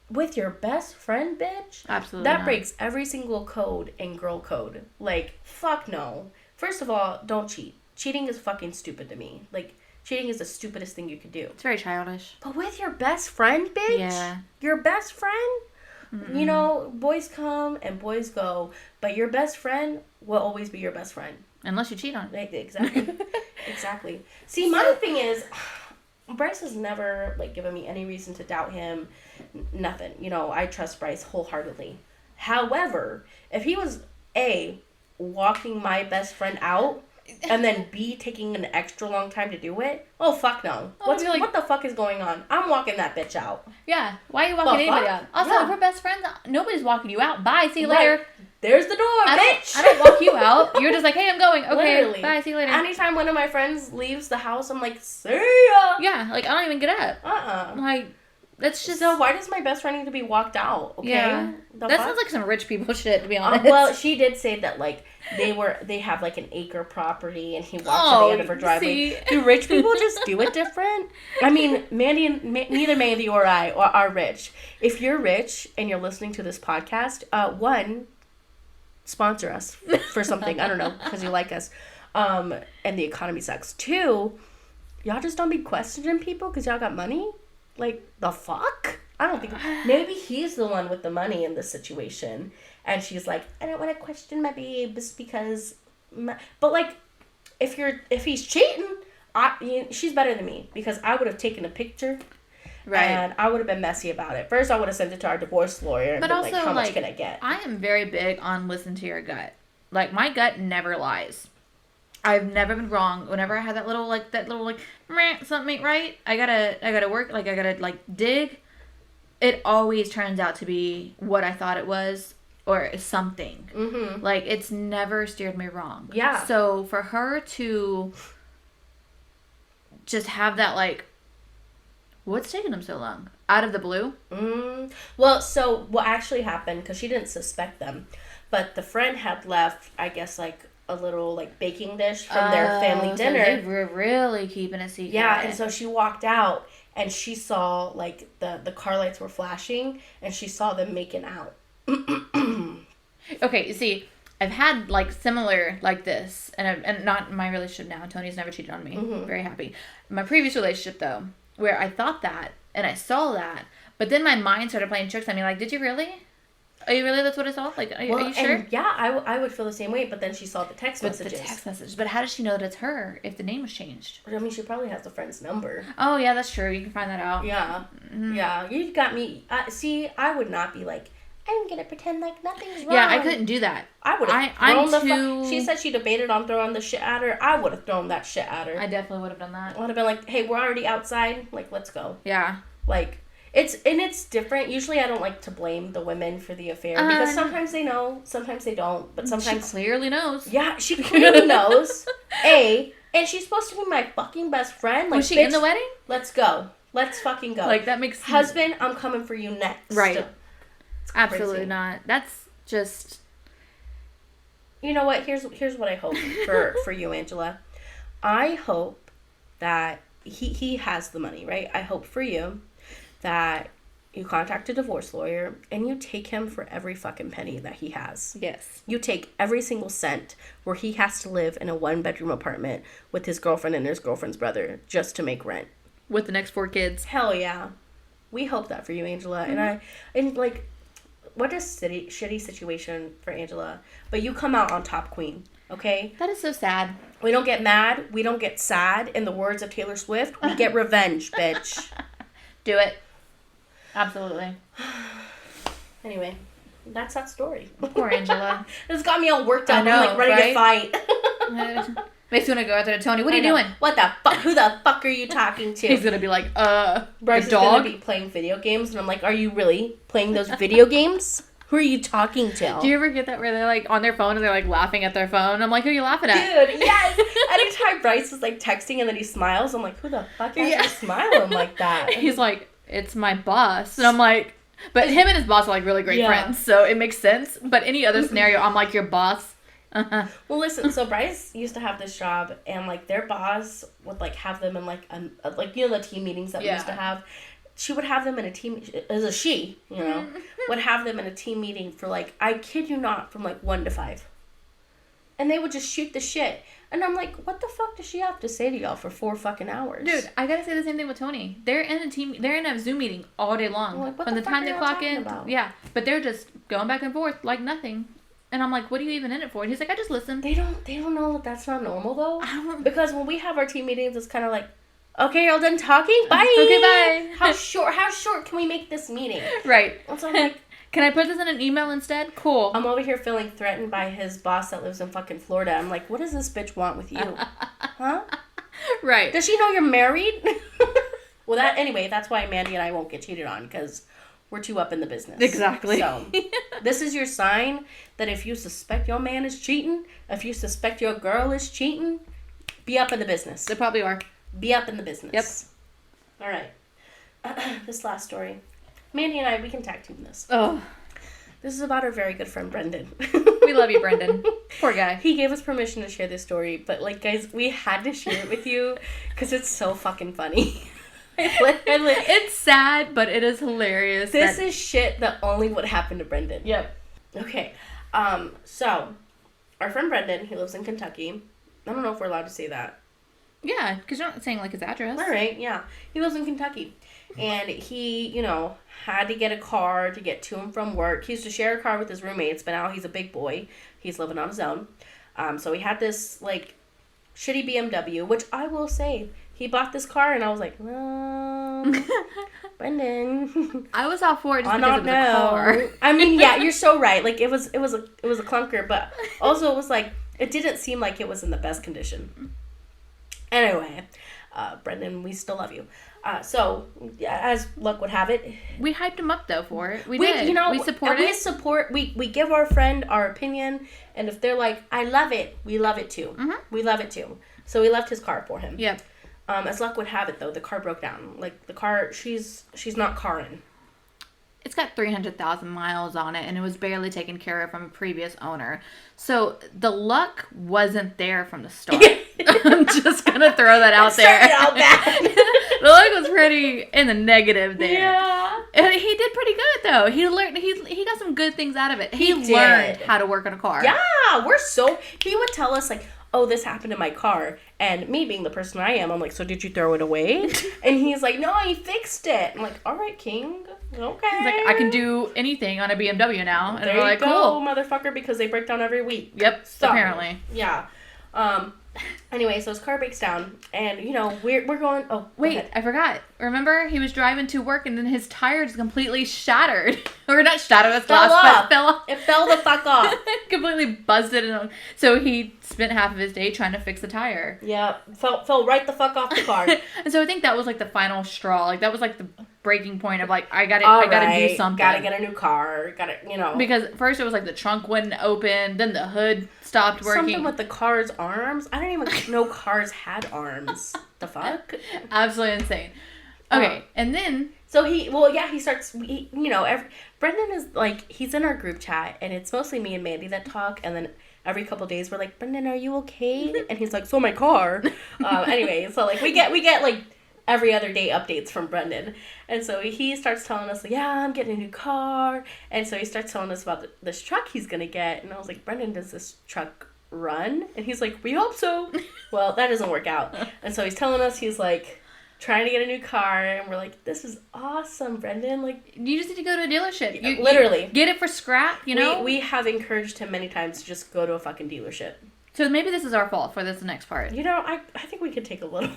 with your best friend, bitch? Absolutely That not. breaks every single code in girl code. Like, fuck no. First of all, don't cheat. Cheating is fucking stupid to me. Like, cheating is the stupidest thing you could do. It's very childish. But with your best friend, bitch? Yeah. Your best friend? You know, boys come and boys go, but your best friend will always be your best friend. Unless you cheat on it. Exactly. Exactly. See, my thing is, Bryce has never, like, given me any reason to doubt him. Nothing. You know, I trust Bryce wholeheartedly. However, if he was, A, walking my best friend out, and then B, taking an extra long time to do it, oh, fuck no. What the fuck is going on? I'm walking that bitch out. Yeah. Why are you walking anybody out? Also, if we're best friends, nobody's walking you out. Bye. See you later. There's the door, bitch. I don't walk you out. You're just like, hey, I'm going. Okay. Literally. Bye. See you later. Anytime one of my friends leaves the house, I'm like, see ya. Yeah. Like, I don't even get up. Like, that's just... So why does my best friend need to be walked out? Okay. Yeah. That sounds like some rich people shit, to be honest. Well, she did say that, like, they have, like, an acre property, and he walked to the end of her driveway. See? Do rich people just do it different? I mean, neither Mandy or I are rich. If you're rich and you're listening to this podcast, one, sponsor us for something. I don't know, because you like us. And the economy sucks. Two, y'all just don't be questioning people because y'all got money. Like, the fuck? I don't think... Maybe he's the one with the money in this situation. And she's like, I don't want to question my babes because... But, like, if he's cheating, she's better than me. Because I would have taken a picture... Right. And I would have been messy about it. First, I would have sent it to our divorce lawyer and been also, like, how much can I get? I am very big on listen to your gut. Like, my gut never lies. I've never been wrong. Whenever I had that little, meh, something ain't right, I gotta work, like, I gotta, like, dig. It always turns out to be what I thought it was or something. Mm-hmm. Like, it's never steered me wrong. Yeah. So, for her to just have that, like, what's taking them so long? Out of the blue? Well, so what actually happened, because she didn't suspect them, but the friend had left, I guess, like, a little, like, baking dish from their family dinner. So they were really keeping a secret. Yeah, and so she walked out, and she saw, like, the car lights were flashing, and she saw them making out. Okay, you see, I've had, like, similar, like this, and not in my relationship now. Tony's never cheated on me. Mm-hmm. Very happy. My previous relationship, though, where I thought that, and I saw that, but then my mind started playing tricks on me, like, did you really? Are you really? That's what I saw? Like, are you sure? And yeah, I would feel the same way, but then she saw the text messages. The text message. But how does she know that it's her if the name was changed? I mean, she probably has the friend's number. Oh, yeah, that's true. You can find that out. Yeah. Mm-hmm. Yeah, you got me. See, I would not be like, I'm going to pretend like nothing's wrong. Yeah, I couldn't do that. I would have thrown she said she debated on throwing the shit at her. I would have thrown that shit at her. I definitely would have done that. I would have been like, hey, we're already outside. Like, let's go. Yeah. Like, it's different. Usually I don't like to blame the women for the affair. Because sometimes they know, sometimes they don't. But sometimes... She clearly knows. Yeah, she clearly knows. And she's supposed to be my fucking best friend. Like, was she in the wedding? Let's go. Let's fucking go. Like, that makes sense. Husband, I'm coming for you next. Right. Absolutely not. That's just... You know what? Here's what I hope for you, Angela. I hope that he has the money, right? I hope for you that you contact a divorce lawyer and you take him for every fucking penny that he has. Yes. You take every single cent where he has to live in a 1-bedroom apartment with his girlfriend and his girlfriend's brother just to make rent. With the next 4 kids. Hell yeah. We hope that for you, Angela. Mm-hmm. And like, what a shitty situation for Angela. But you come out on top, queen. Okay? That is so sad. We don't get mad. We don't get sad. In the words of Taylor Swift, we get revenge, bitch. Do it. Absolutely. Anyway, that's that story. Poor Angela. This got me all worked up. I'm like ready to fight. Makes me want to go out there to Tony. What are you doing? What the fuck? Who the fuck are you talking to? He's going to be like, Bryce is going to be playing video games. And I'm like, are you really playing those video games? Who are you talking to? Do you ever get that where they're like on their phone and they're like laughing at their phone? I'm like, who are you laughing at? Dude, yes. Anytime Bryce is like texting and then he smiles, I'm like, who the fuck is you smiling like that? He's like, it's my boss. And I'm like, but him and his boss are like really great friends. So it makes sense. But any other scenario, I'm like, your boss. Well, listen, so Bryce used to have this job and like their boss would like have them in like you know the team meetings that we used to have. She would have them in a team as a she, you know, would have them in a team meeting for like, I kid you not, from like 1 to 5. And they would just shoot the shit. And I'm like, what the fuck does she have to say to y'all for 4 fucking hours? Dude, I gotta say the same thing with Tony. They're in a Zoom meeting all day long. Like, from the time they clock in. Yeah. But they're just going back and forth like nothing. And I'm like, what are you even in it for? And he's like, I just listen. They don't know that that's not normal though. Because when we have our team meetings, it's kind of like, okay, y'all done talking? Bye. Okay, bye. How short can we make this meeting? Right. So I'm like, can I put this in an email instead? Cool. I'm over here feeling threatened by his boss that lives in fucking Florida. I'm like, what does this bitch want with you? Huh? Right. Does she know you're married? Well, that's why Mandy and I won't get cheated on, because we're too up in the business. Exactly. So, this is your sign that if you suspect your man is cheating, if you suspect your girl is cheating, be up in the business. They probably are. Be up in the business. Yep. All right. This last story. Mandy and I, we can tag team this. Oh. This is about our very good friend, Brendan. We love you, Brendan. Poor guy. He gave us permission to share this story, but, like, guys, we had to share it with you because it's so fucking funny. It's sad, but it is hilarious. This is shit that only would happen to Brendan. Yep. Okay. So, our friend Brendan, he lives in Kentucky. I don't know if we're allowed to say that. Yeah, because you're not saying, like, his address. All right, yeah. He lives in Kentucky. And he, had to get a car to get to and from work. He used to share a car with his roommates, but now he's a big boy. He's living on his own. So he had this, like, shitty BMW, which I will say, he bought this car, and I was like, Brendan. I was all for it just I because don't it was know. a car. I mean, yeah, you're so right. Like, it was a clunker, but also it was like, it didn't seem like it was in the best condition. Anyway, Brendan, we still love you. So, as luck would have it, we hyped him up though for it. We did. We support. We give our friend our opinion, and if they're like, "I love it," we love it too. Mm-hmm. We love it too. So we left his car for him. Yep. As luck would have it, though, the car broke down. Like the car, she's not carring. It's got 300,000 miles on it, and it was barely taken care of from a previous owner. So the luck wasn't there from the start. I'm just gonna throw that out there. Out bad. The luck was pretty in the negative there. Yeah. And he did pretty good though. He learned. He got some good things out of it. He did. learned how to work on a car. Yeah, he would tell us like, oh, this happened in my car. And me being the person I am, I'm like, so did you throw it away? And he's like, no, I fixed it. I'm like, all right, King. Okay. He's like, I can do anything on a BMW now. And there we're like, you go, cool. motherfucker, because they break down every week. Yep, So, apparently. Yeah. Anyway, so his car breaks down, and, we're going... Oh, wait, I forgot. Remember, he was driving to work, and then his tires completely shattered. Or not shattered, that's glass, but fell off. It fell the fuck off. Completely buzzed it. So he spent half of his day trying to fix the tire. Yeah, fell right the fuck off the car. And so I think that was, like, the final straw. Like, that was, like, the breaking point of, like, I gotta do something. Gotta get a new car. Because first it was, like, the trunk wouldn't open, then the hood stopped working. Something with the car's arms. I didn't even know cars had arms. The fuck? Absolutely insane. Okay, and then... So he starts, Brendan is, like, he's in our group chat, and it's mostly me and Mandy that talk, and then every couple days we're like, Brendan, are you okay? And he's like, so my car. Anyway, so, like, we get, like, every other day updates from Brendan. And so he starts telling us, like, yeah, I'm getting a new car. And so he starts telling us about this truck he's going to get. And I was like, Brendan, does this truck run? And he's like, we hope so. Well, that doesn't work out. And so he's telling us, he's like, trying to get a new car. And we're like, this is awesome, Brendan. Like, you just need to go to a dealership. Literally. You get it for scrap, We have encouraged him many times to just go to a fucking dealership. So maybe this is our fault for this next part. I think we could take a little,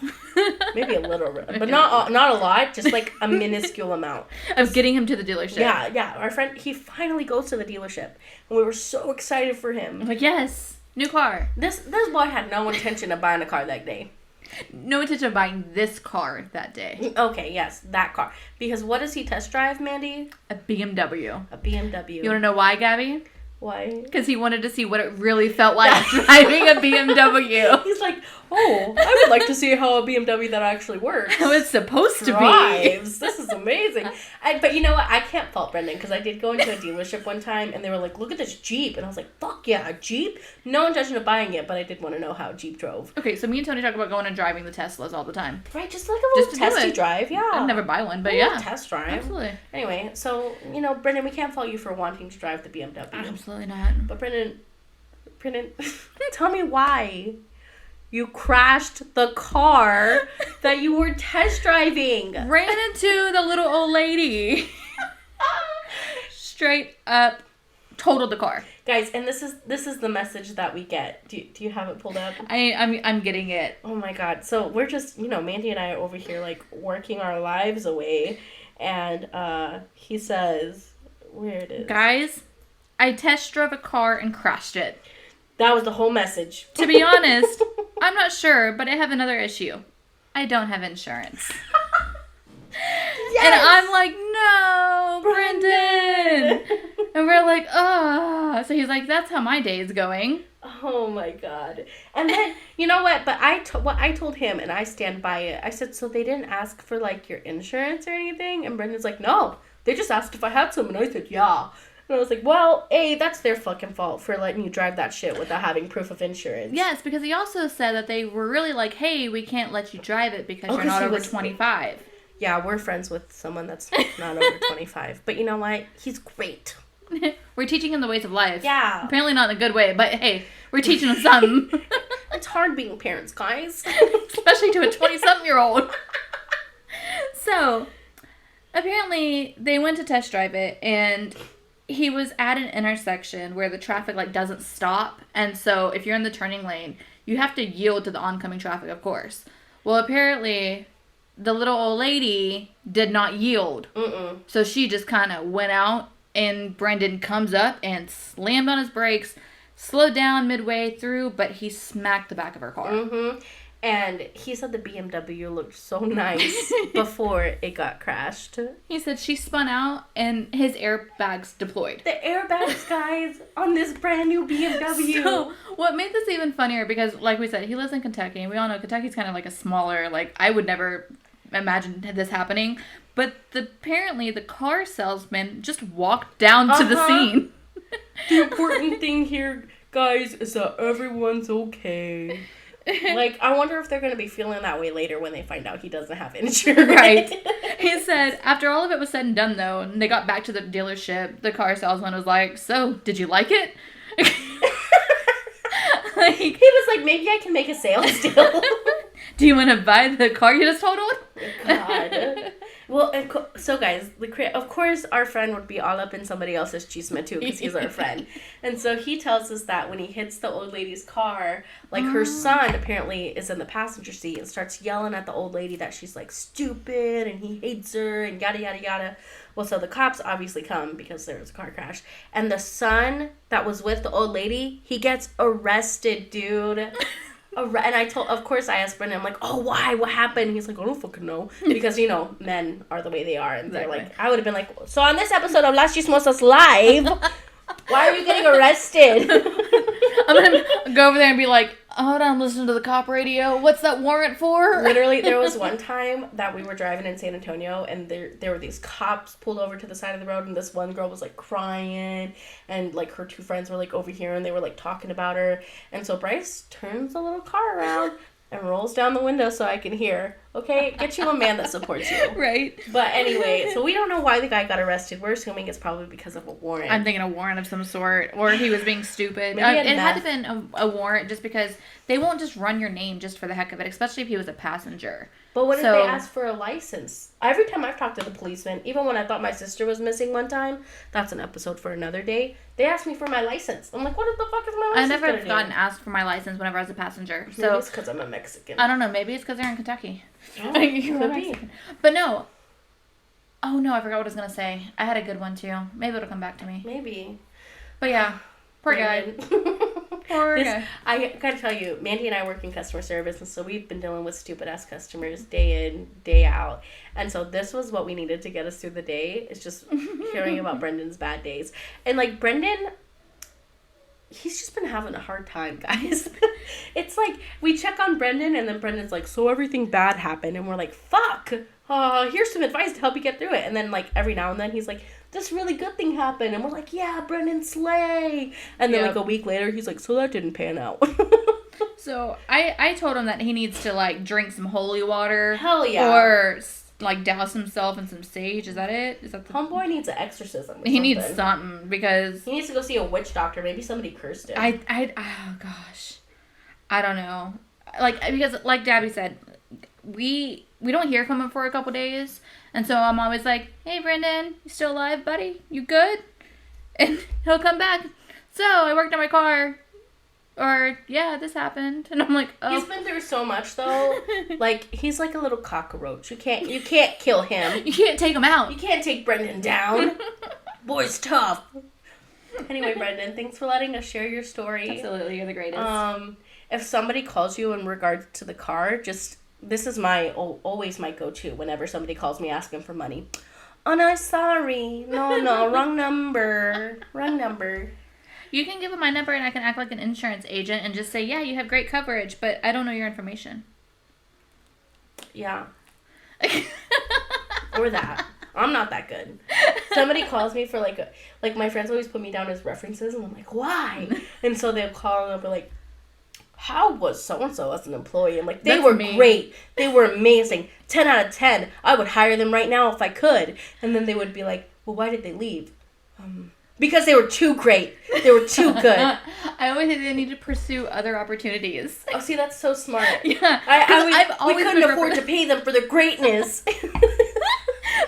maybe a little, but not a lot, just like a minuscule amount. Of getting him to the dealership. Yeah. Our friend, he finally goes to the dealership, and we were so excited for him. I'm like, yes, new car. This boy had no intention of buying a car that day. No intention of buying this car that day. Okay, yes, that car. Because what does he test drive, Mandy? A BMW. A BMW. You want to know why, Gabby? Why? Because he wanted to see what it really felt like driving a BMW. He's like, oh, I would like to see how a BMW that actually works. How it's supposed to drives. This is amazing. But you know what? I can't fault Brendan because I did go into a dealership one time and they were like, look at this Jeep. And I was like, fuck yeah, a Jeep? No intention of buying it, but I did want to know how Jeep drove. Okay, so me and Tony talk about going and driving the Teslas all the time. Right, just like a little testy drive, yeah. I'd never buy one, but yeah. Test drive. Absolutely. Anyway, so, Brendan, we can't fault you for wanting to drive the BMW. Absolutely not. But Brendan, tell me why you crashed the car that you were test driving. Ran into the little old lady. Straight up totaled the car. Guys, and this is the message that we get. Do you have it pulled up? I'm getting it. Oh my god. So we're just, Mandy and I are over here like working our lives away, and he says, where it is. Guys, I test drove a car and crashed it. That was the whole message. To be honest, I'm not sure, but I have another issue. I don't have insurance. Yes! And I'm like, no, Brendan. And we're like, oh. So he's like, that's how my day is going. Oh my god. And then, you know what? But what I told him, and I stand by it. I said, so they didn't ask for like your insurance or anything? And Brendan's like, no. They just asked if I had some. And I said, yeah. And I was like, well, that's their fucking fault for letting you drive that shit without having proof of insurance. Yes, because he also said that they were really like, hey, we can't let you drive it because you're not over 25. Yeah, we're friends with someone that's not over 25. But you know what? He's great. We're teaching him the ways of life. Yeah. Apparently not in a good way, but hey, we're teaching him something. It's hard being parents, guys. Especially to a 20-something-year-old. So, apparently, they went to test drive it, and he was at an intersection where the traffic, like, doesn't stop. And so, if you're in the turning lane, you have to yield to the oncoming traffic, of course. Well, apparently, the little old lady did not yield. So, she just kind of went out, and Brendan comes up and slammed on his brakes, slowed down midway through, but he smacked the back of her car. And he said the BMW looked so nice before it got crashed. He said she spun out and his airbags deployed. The airbags, guys, on this brand new BMW. So, what made this even funnier, because like we said, he lives in Kentucky, and we all know Kentucky's kind of like a smaller, like, I would never imagine this happening. But apparently the car salesman just walked down to the scene. The important thing here, guys, is that everyone's okay. Like, I wonder if they're going to be feeling that way later when they find out he doesn't have insurance. Right. He said, after all of it was said and done, though, and they got back to the dealership, the car salesman was like, so, did you like it? Like, he was like, maybe I can make a sales deal. Do you want to buy the car you just totaled? God. Well, so guys, of course our friend would be all up in somebody else's chisme too, because he's our friend. And so he tells us that when he hits the old lady's car, like, her son apparently is in the passenger seat and starts yelling at the old lady that she's, like, stupid and he hates her and yada, yada, yada. Well, so the cops obviously come because there was a car crash. And the son that was with the old lady, he gets arrested, dude. And of course I asked Brendan, I'm like, oh, why? What happened? He's like, I don't fucking know. Because, you know, men are the way they are. And they're like, I would have been like, so on this episode of Las.chismosas Live, why are you getting arrested? I'm going to go over there and be like, hold on, listen to the cop radio. What's that warrant for? Literally, there was one time that we were driving in San Antonio, and there were these cops pulled over to the side of the road, and this one girl was, like, crying, and, like, her two friends were, like, over here, and they were, like, talking about her. And so Bryce turns the little car around and rolls down the window so I can hear. Okay, get you a man that supports you. Right. But anyway, so we don't know why the guy got arrested. We're assuming it's probably because of a warrant. I'm thinking a warrant of some sort, or he was being stupid. It had to have been a warrant, just because they won't just run your name just for the heck of it, especially if he was a passenger. But what if they ask for a license? Every time I've talked to the policeman, even when I thought my sister was missing one time, that's an episode for another day, they asked me for my license. I'm like, what the fuck is my license? I never gotten asked for my license whenever I was a passenger. Maybe it's because I'm a Mexican. I don't know. Maybe it's because they're in Kentucky. Oh, could be. But no. Oh, no. I forgot what I was going to say. I had a good one, too. Maybe it'll come back to me. Maybe. But yeah. Poor guy. Poor guy. I gotta tell you, Mandy and I work in customer service, and so we've been dealing with stupid-ass customers day in, day out. And so this was what we needed to get us through the day. It's just hearing about Brendan's bad days. And, like, Brendan, he's just been having a hard time, guys. It's like, we check on Brendan, and then Brendan's like, so everything bad happened. And we're like, fuck. Here's some advice to help you get through it. And then, like, every now and then he's like, this really good thing happened. And we're like, yeah, Brendan, slay. And then, like, a week later, he's like, so that didn't pan out. So I told him that he needs to, like, drink some holy water. Hell yeah. Or, like, douse himself in some sage. Is that it? Is that the... Homeboy needs an exorcism or He needs something, because... He needs to go see a witch doctor. Maybe somebody cursed him. Oh, gosh. I don't know. Like, because, like Gabby said, we don't hear from him for a couple days. And so I'm always like, hey, Brendan, you still alive, buddy? You good? And he'll come back. So I worked on my car. Or, yeah, this happened. And I'm like, oh. He's been through so much, though. Like, he's like a little cockroach. You can't kill him. You can't take him out. You can't take Brendan down. Boy's tough. Anyway, Brendan, thanks for letting us share your story. Absolutely, you're the greatest. If somebody calls you in regards to the car, this is always my go-to whenever somebody calls me asking for money. Oh, no, sorry. No, wrong number. Wrong number. You can give him my number and I can act like an insurance agent and just say, yeah, you have great coverage, but I don't know your information. Yeah. Or that. I'm not that good. Somebody calls me for, like my friends always put me down as references, and I'm like, why? And so they'll call and they'll be like, how was so-and-so as an employee? I'm like, they were great. They were amazing. 10 out of 10. I would hire them right now if I could. And then they would be like, well, why did they leave? Because they were too great. They were too good. I always think they need to pursue other opportunities. Oh, see, that's so smart. Yeah. We couldn't afford to pay them for their greatness.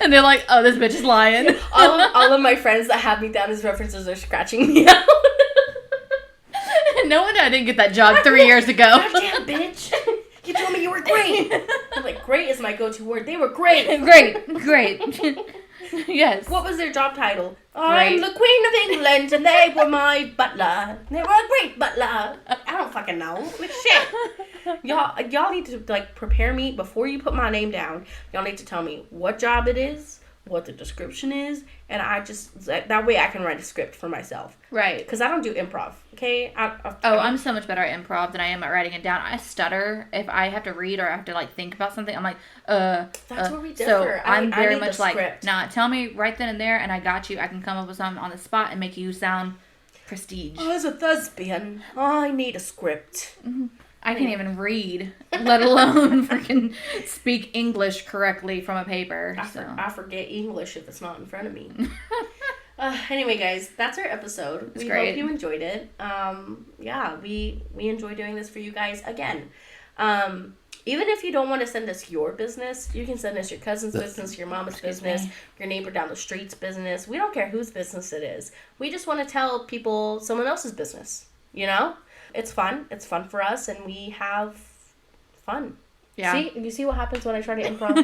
And they're like, oh, this bitch is lying. all of my friends that have me down as references are scratching me out. No wonder I didn't get that job 3 years ago. Goddamn, bitch. You told me you were great. I'm like, great is my go-to word. They were great. Great. Yes. What was their job title? I'm the Queen of England, and they were my butler. They were a great butler. I don't fucking know. Like, shit. Y'all need to, like, prepare me before you put my name down. Y'all need to tell me what job it is, what the description is, and that way I can write a script for myself. Right. Because I don't do improv, okay? I'm so much better at improv than I am at writing it down. I stutter if I have to read or I have to, like, think about something. I'm like, That's where we differ. So I'm very much like, script. nah, tell me right then and there, and I got you. I can come up with something on the spot and make you sound prestige. As a thespian, I need a script. Mm-hmm. I can't even read, let alone freaking speak English correctly from a paper. I forget English if it's not in front of me. Anyway, guys, that's our episode. We hope you enjoyed it. Yeah, we enjoy doing this for you guys again. Even if you don't want to send us your business, you can send us your cousin's business, your mama's business, your neighbor down the street's business. We don't care whose business it is. We just want to tell people someone else's business, you know? It's fun. It's fun for us, and we have fun. Yeah. See? You see what happens when I try to improv?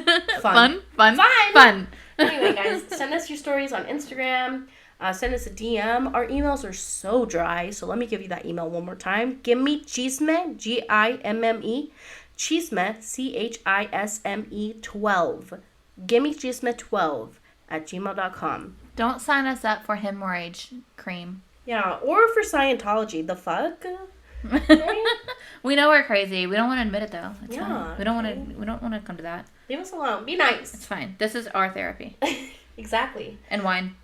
Fun. Anyway, guys, send us your stories on Instagram. Send us a DM. Our emails are so dry, so let me give you that email one more time. Gimme Chisme, Gimme, Chisme, Chisme 12. Gimme Chisme 12 at gmail.com. Don't sign us up for hemorrhage cream. Yeah, or for Scientology. The fuck? We know we're crazy. We don't want to admit it though. It's fine. We don't want to come to that. Leave us alone. Be nice. It's fine. This is our therapy. Exactly. And wine.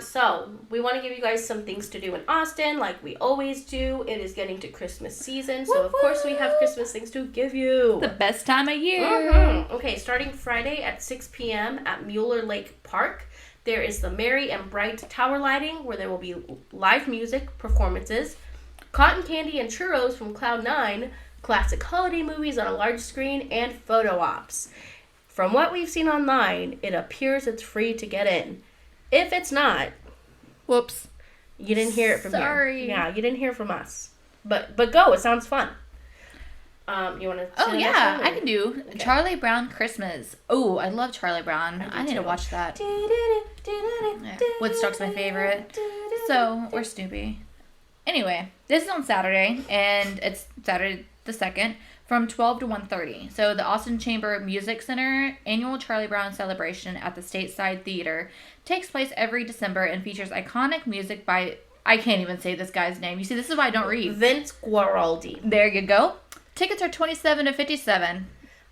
So we want to give you guys some things to do in Austin, like we always do. It is getting to Christmas season, so of course we have Christmas things to give you. The best time of year. Mm-hmm. Okay, starting Friday at 6 p.m. at Mueller Lake Park, there is the Merry and Bright Tower Lighting, where there will be live music performances, cotton candy and churros from Cloud 9, classic holiday movies on a large screen, and photo ops. From what we've seen online, it appears it's free to get in. If it's not, whoops, you didn't hear it from here. Sorry. Yeah, you didn't hear from us. But go, it sounds fun. You want to? Oh yeah, I can do Charlie Brown Christmas. Oh, I love Charlie Brown. I need to watch that. Woodstock's my favorite. So, or Snoopy. Anyway, this is on Saturday, and it's Saturday the 2nd, from 12 to 1:30. So the Austin Chamber Music Center annual Charlie Brown celebration at the Stateside Theater takes place every December and features iconic music by, I can't even say this guy's name. You see, this is why I don't read. Vince Guaraldi. There you go. Tickets are $27 to $57.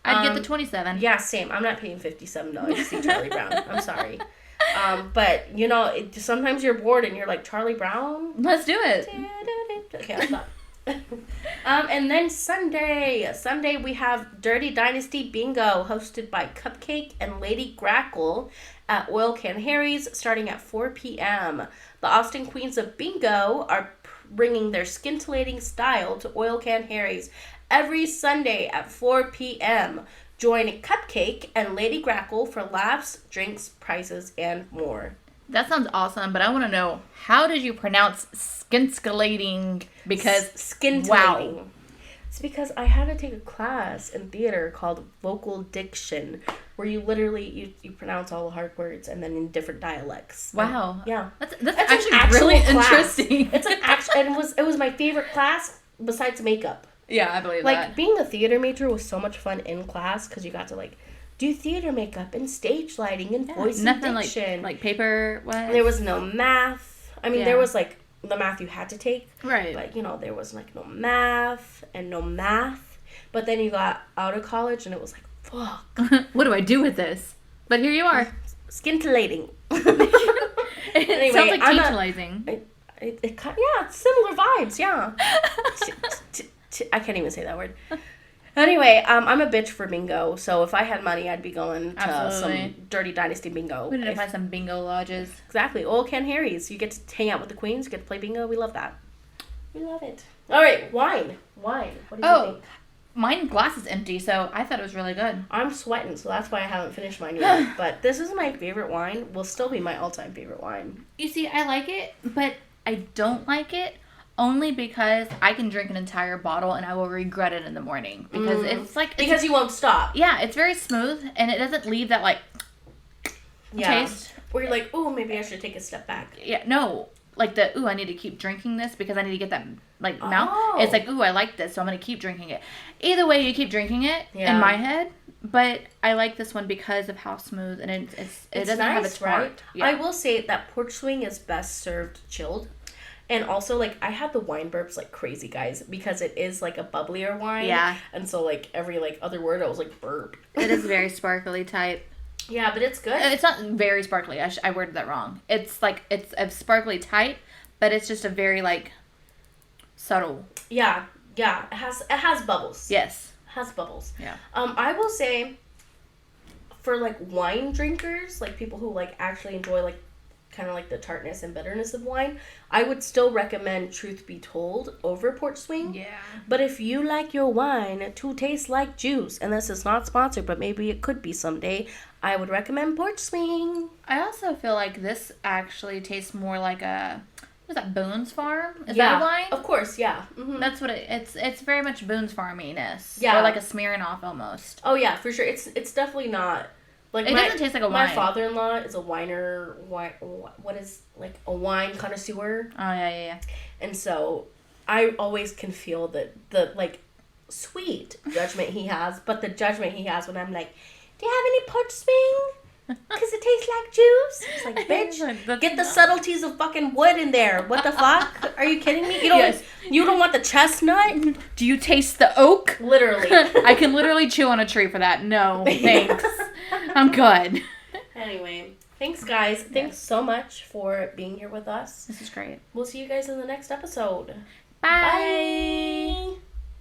I'd get the 27. Yeah, same. I'm not paying $57 to see Charlie Brown. I'm sorry. But, you know, sometimes you're bored and you're like, Charlie Brown? Let's do it. Okay, I'll stop. And then Sunday we have Dirty Dynasty Bingo hosted by Cupcake and Lady Grackle at Oil Can Harry's starting at 4 p.m. The Austin Queens of Bingo are bringing their scintillating style to Oil Can Harry's every Sunday at 4 p.m. Join Cupcake and Lady Grackle for laughs, drinks, prizes, and more. That sounds awesome, but I want to know, how did you pronounce scintillating? Because, scintillating. Wow. It's because I had to take a class in theater called vocal diction, where you literally, you pronounce all the hard words and then in different dialects. Wow. Yeah. That's actually really interesting. It's an actual, and it was my favorite class besides makeup. Yeah, I believe that. Like, being a theater major was so much fun in class because you got to, like, do theater makeup and stage lighting and voice and diction. Like paper, what? There was no math. I mean, there was, like, the math you had to take. Right. But, you know, there was, like, no math and no math. But then you got out of college and it was like, fuck. What do I do with this? But here you are. Scintillating. It sounds like tantalizing. It's similar vibes, yeah. I can't even say that word. Anyway, I'm a bitch for bingo, so if I had money, I'd be going to Absolutely. some Dirty Dynasty bingo. We need to find some bingo lodges. Exactly. Old Ken Harry's. You get to hang out with the queens, you get to play bingo. We love that. We love it. All right, wine. What do you think? Mine glass is empty, so I thought it was really good. I'm sweating, so that's why I haven't finished mine yet. But this is my favorite wine. Will still be my all-time favorite wine. You see, I like it, but I don't like it only because I can drink an entire bottle and I will regret it in the morning. Because it's like... Because you won't stop. Yeah, it's very smooth, and it doesn't leave that, like, taste. Where you're like, oh, maybe I should take a step back. Yeah, no. Like I need to keep drinking this because I need to get that, like, mouth. Oh. It's like, ooh, I like this, so I'm going to keep drinking it. Either way, you keep drinking it in my head. But I like this one because of how smooth, and it doesn't nice, have its part. Right? Yeah. I will say that Porch Swing is best served chilled. And also, like, I had the wine burps like crazy, guys, because it is, like, a bubblier wine. Yeah. And so, like, every, like, other word, I was like, burp. It is very sparkly type. Yeah, but it's good. It's not very sparkly. I worded that wrong. It's, like, it's a sparkly type, but it's just a very, like, subtle. Yeah. It has bubbles. Yes. It has bubbles. Yeah. I will say, for, like, wine drinkers, like, people who, like, actually enjoy, like, kind of like the tartness and bitterness of wine, I would still recommend Truth Be Told over Porch Swing. Yeah. But if you like your wine to taste like juice, and this is not sponsored, but maybe it could be someday, I would recommend Porch Swing. I also feel like this actually tastes more like a... What is that, Boone's Farm? Is that a wine? Of course, yeah. Mm-hmm. That's what it's very much Boone's Farminess. Yeah. Or like a Smirnoff almost. Oh, yeah, for sure. It's definitely not... Like it doesn't taste like a wine. My father-in-law is a what is, like, a wine connoisseur. Oh, yeah. And so I always can feel the like, sweet judgment he has, but the judgment he has when I'm like, do you have any Porch Swing? Because it tastes like juice. It's like, bitch, get the subtleties of fucking wood in there. What the fuck? Are you kidding me? You don't want the chestnut? Do you taste the oak? Literally. I can literally chew on a tree for that. No, thanks. I'm good. Anyway, thanks, guys. Thanks so much for being here with us. This is great. We'll see you guys in the next episode. Bye. Bye.